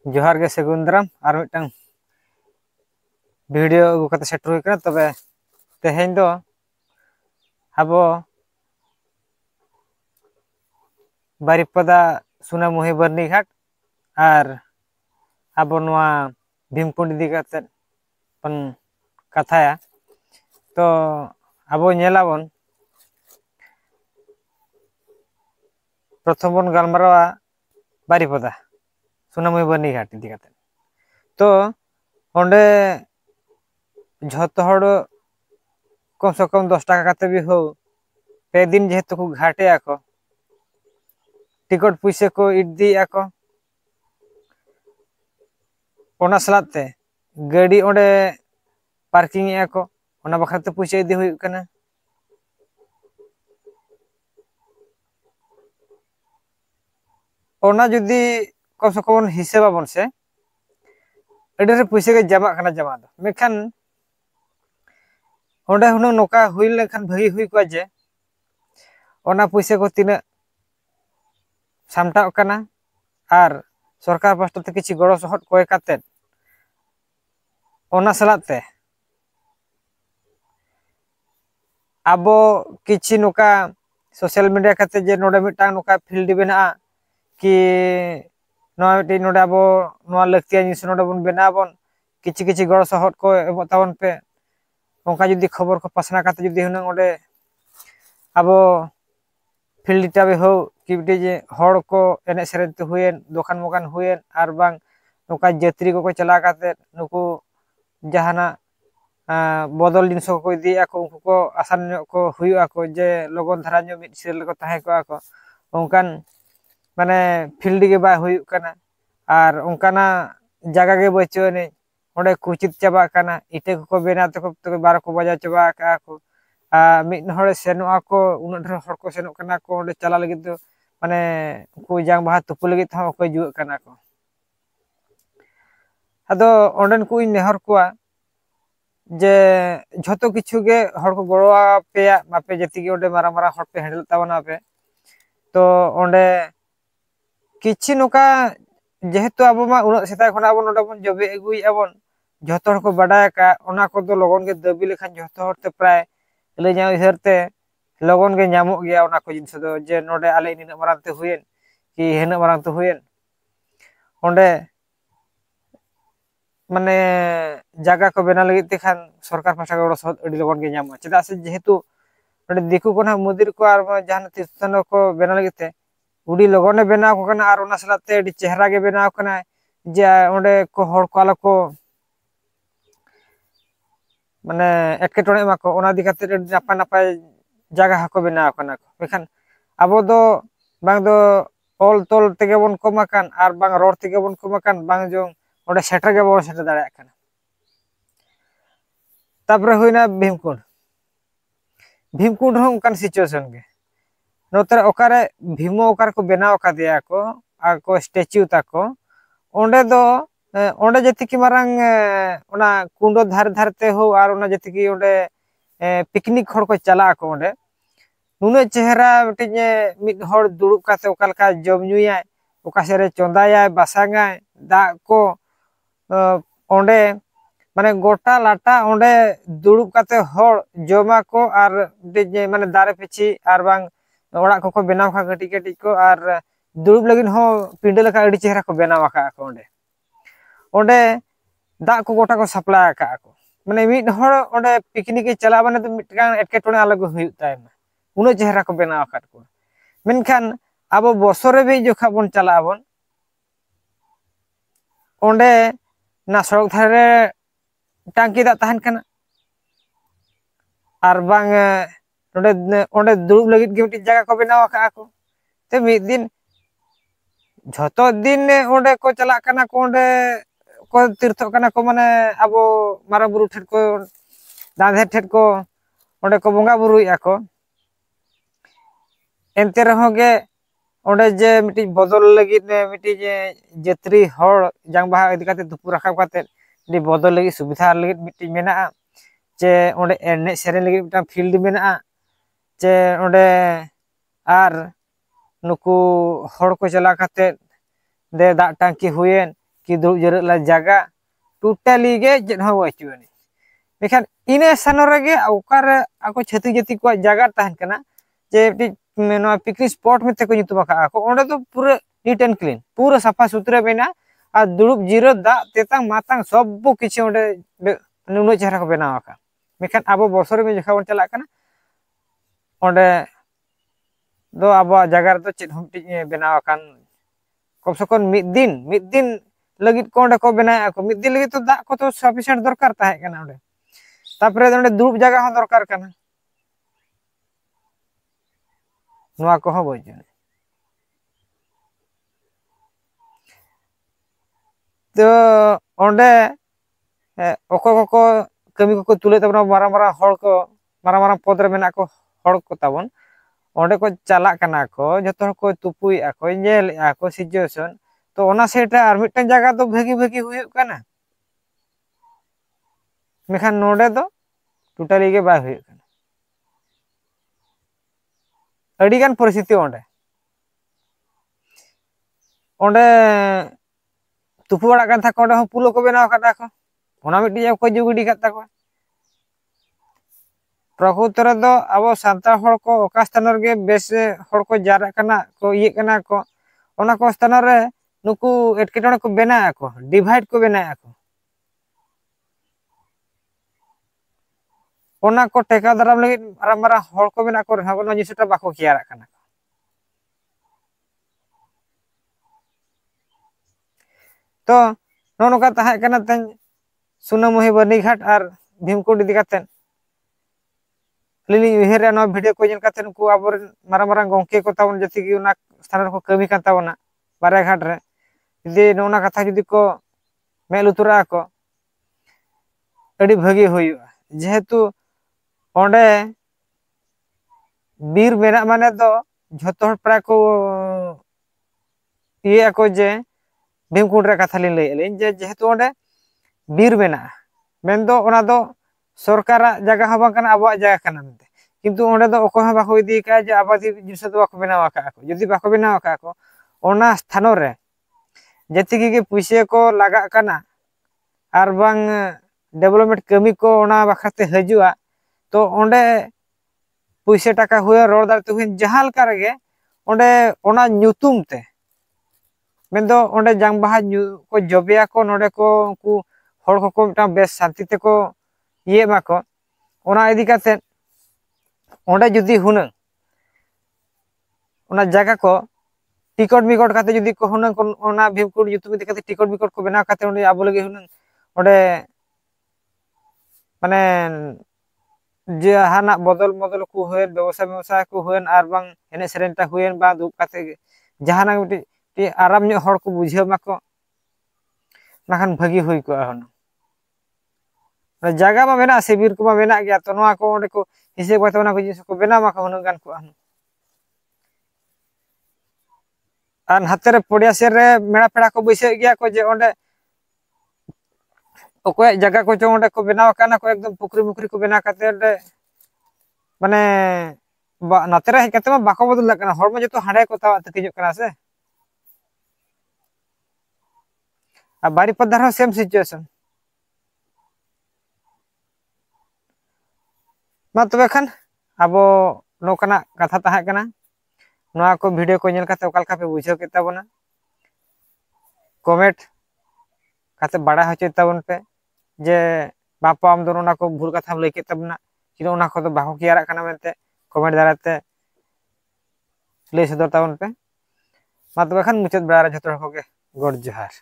जोहार गे सगुंदराम और mitten video अगु कते सेटर हुई कना तबे तेहेन दो आबो बारिपदा सुनामुही बर्नी घाट और आबो नोआ भीमकुंड इदी कते पन कथाया तो आबो नेलाबन प्रथम बन गलमारावा बारिपदा सुनामुही बर्नी घाट इदी कते तो ओंडे झोतो हड़ कम से कम 10 टाका कते भी हो पे दिन जेहेतु को घाटे आको टिकट पुइसे को इदी आको ओना सलाते गाड़ी ओंडे पार्किंग आको ओना बखरते पुइसे इदी हुई कना ओना जुदी कम से कम हिसाब बन से एडरे पुइसे के जमा कना जमा दो मेखान ओंडे हुनो नोका हुई लेखान भगी हुई को जे ओना पुइसे को तिना सामटा कना और सरकार पास्टा ते किछि गड़ो सहट कोय काते ओना सलाते आबो किछि नोका सोशल मीडिया काते जे नोडे मिटांग नोका फील्ड बेना कि नोआ मिटि नोडे आबो नोआ लक्तिया जिनिस नोडे बन बेना बन किछि किछि गड़ो सहट को एबो ताबन पे ओंका जुदी खबर को पासना काते जुदी हुना ओंडे आबो फील्ड टाबे हो कि बिटि जे हड़ को एने सेरेन ते हुएन दोकान मोकान हुएन आर बांग नोका यात्री को चला काते नुकु जहाना बदल जिनिस को इदी आको उनको को आसान को हुई को जे लगन धारा जो मिट सेल को ताहे को आको ओंकान माने फील्ड के बा हुई कना और ओंकाना जगह के बचो ने ओंडे कुचित चाबा कना इटे को बेना तको 12 को बजा चाबा का को मिट हड़ सेनो को उन ढेर हड़ को सेनो कना को ओंडे चला लगी तो माने को जांग बाहा तुपु लगी था को जुए कना को अदो ओंडन को नेहर को जे झोतो किछु गे हड़ को गड़ो पे मापे जति के ओंडे मारा मारा हड़ पे हैंडल तावना पे तो ओंडे किछि नोका जेहेतु आबो मा उन सेता खना आबो नोडा बन जबे एगुई आबन झोतो हड़ को बडाय का ओना को दो लगन के दबी लेखान झोतो हड़ ते प्राय ले जाओ इधरते लगन के नामो गया ओना को जिनस दो जे नोडे आले निना मारांते हुएन कि हेना मारांते हुएन ओंडे माने जगह को बेना लगी ते खान सरकार पासा गड़ो सद अडी लगन के नामो चदा से जेहेतु नोडे दिकु कोना मुदिर को आर जहान तीर्थस्थान को बेना लगी ते उडी लगने बेना को कना आर ओना सलाते अडी चेहरा के बेना कना जे ओंडे को हड़ को आलो को माने एकेटोणे माको ओना दिखाते नापा नापा जगह को बेना कना को बेखान आबो दो बांग दो ऑल तोल तेगे बन कमाकान आर बांग रोड तेगे बन कमाकान बांग जो ओंडे सेटर के बन सेटर दाड़ा कना तापरे हुइना भीमकुंड भीमकुंड हो उनकान सिचुएशन के नोतरे ओकारे भीमो ओकार को बेना का दिया को आ को स्टैच्यू ताको ओंडे दो ओंडे जति की मारंग ओना कुंडो धार धारते हो और ओना जति की ओंडे पिकनिक हड़ को चला को ओंडे नुने चेहरा मिटिजे मिद हड़ दुड़ुब काते ओकालका जम नुयाय ओका सेरे चोंदायाय बासांगाय दा को ओंडे माने गोटा लाटा ओंडे दुड़ुब काते हड़ जमा को आर जे माने दारे पिछि आर बांग ओड़ा को बनाव खा कटी कटी को आर दुड़ुब लगिन हो पिंडे लका अडी चेहरा को बनाव का को ओंडे ओंडे दा को गोटा को सप्लाई का को माने मिद हड़ ओंडे पिकनिक चला माने तो मिटगान एटकेटोणे अलग हुई तायमा उनो चेहरा को बनाव का को मेनखान आबो बसरे भी जोखा बन चला बन ओंडे ना सड़क धारे टांकी दा तहन कना आर बांग नोडे ओंडे दुड़ुब लगित के मिटि जगह को बनाव का को ते मिद दिन झोतो दिन ओंडे को चला कना को ओंडे को तीर्थ कना को माने आबो मारा बुरु ठेट को दांधे ठेट को ओंडे को बोंगा बुरुई आको एनते रहोगे ओंडे जे मिटि बदल लगित मिटि जे जत्री हड़ जांग बाहा इदी काते दुपु राखा काते दि बदल लगित सुविधा लगित मिटि मेना जे ओंडे एने सेरे लगित मिटा फील्ड मेना जे ओंडे आर नुकु हड़ को चला काते दे दा टांकी हुएन कि दुड़ुब जरक ला जगह टोटाली गे चेद हो बचुआनी मेखान इने स्थान रेगे ओकारे आको छाती जाति को जगह तहन कना जे पिकनिक स्पॉट में को nyutum aka ako onde तो पूरा नीट एंड क्लीन पूरा साफा सुथरा बेना और दुड़ुब जीरो दा तेतांग मातांग सब किछि onde नुनो चेहरा को बेना आका मेखान आबो बसर में जखा बन चला कना onde दो अब जगह तो चेद हम बेना आकान कम से कम मिद दिन लगित को onde को बेना ako मिद दिन लगित तो दा को तो सफिशिएंट दरकार ताहे कना onde तापरे onde दुड़ुब जगह हो दरकार कना नुआ को हो बजन तो onde oko को कमी को तुले तबना मारा मारा पद रे मेना को हड़ को ताबन onde को चला कना को जतो को तुपुई ako नेल ako सिचुएशन तो ओना सेटा आर मिटन जगह तो भागी हुई कना मेखान नोडे तो टोटली के बाय हुई कना अडिगान परिस्थिति onde तुपु बड़ा कान था कोंडे पुलो को बेनाव काटा को ओना मिटि को जुगडी काता को प्रकृतर दो अब सांता हड़ को ओका स्थान रे बेस हड़ को जारा कना को ये कना को ओना को स्थान रे नुकु एटकेटण को बेना को डिवाइड को बेना को ओना को टेका दराम लगी मारा हड़ को बेना को रहा जिसटा बाको कियारा कना तो नोनोका ताहे कना तेन सुनामुही बनीघाट और भीमकुंड इदी कातेन लिली उहेर नो वीडियो को जन कातेन को आबर मारा गंके को तावन जति कि उना स्थान को कमी कान तावना बारे घाट रे यदि नोना कथा जदि को मेल उतरा को अड़ी भागी होयुआ जेहेतु ओंडे बीर मेना माने दो झतो प्राय को ये को जे भीमकुंड रे कथा लिन लई जे जेहेतु ओंडे बीर मेना मेन ओना दो सरकार जगह हबा कना अब जगह कना मेनते किंतु ओंडे दो ओको ह बाको इदी का जे आबादी जिनिस दो बाको बेनावा का को यदि बाको बेनावा का को ओना स्थान रे जति के पैसे को लगा कना आर बांग डेवलपमेंट कमी को ओना बाखाते हजुआ तो ओंडे पैसे टाका हुए रोड दारते हुए जहां लका रेगे ओंडे ओना न्यूतुम ते मेन्दो ओंडे जांग बाहा को जबिया को नोडे को उनकू हड़ को मिटा बेस शांति ते को ये माको ओना इदी काते ओंडे जुदी हुना ओना जगह को टिकट मिकट काते जुदी को हुना ओना भीमकुंड यूट्यूब इदी काते टिकट मिकट को बेना काते ओंडे आबो लगे हुना ओंडे माने जे हाना बदल को हुएन व्यवसाय को हुएन आर बांग एने सेरेंटा हुएन बा दुप काते जहाना मिटी आराम ᱧᱚᱜ हड़ को बुझे माको नाखान भागी हुई को हन जगह मा मेना शिविर को मा मेना गया तो नोआ को ओंडे को हिसाब बात ओना को जिस को बेना माको हन गान को हन आन हाते रे पड़िया से रे मेड़ा पेड़ा को बैसे गया को जे ओंडे ओको जगह को चो ओंडे को बेना काना को एकदम पुकरी मुकरी को बेना काते ओंडे माने नाते रे कते मा बाको बदल लकना हड़ में जतो हाडे को ता तकिजो कना से अब बारी पदार सेम सिचुएशन मा तबे खान अब नोकना कथा ताहे कना नोआ को वीडियो को नेल काते ओकालका पे बुझाव के ताबना कमेंट काते बड़ा होचे ताबन पे जे बापा आम दोनों को भूल कथा लई के ताबना कि ओना को तो बाको कियारा कना मेनते कमेंट दाराते लई सदर ताबन पे मा तबे खान मुचाद बेड़ा रे जतो को के गॉड जोहार।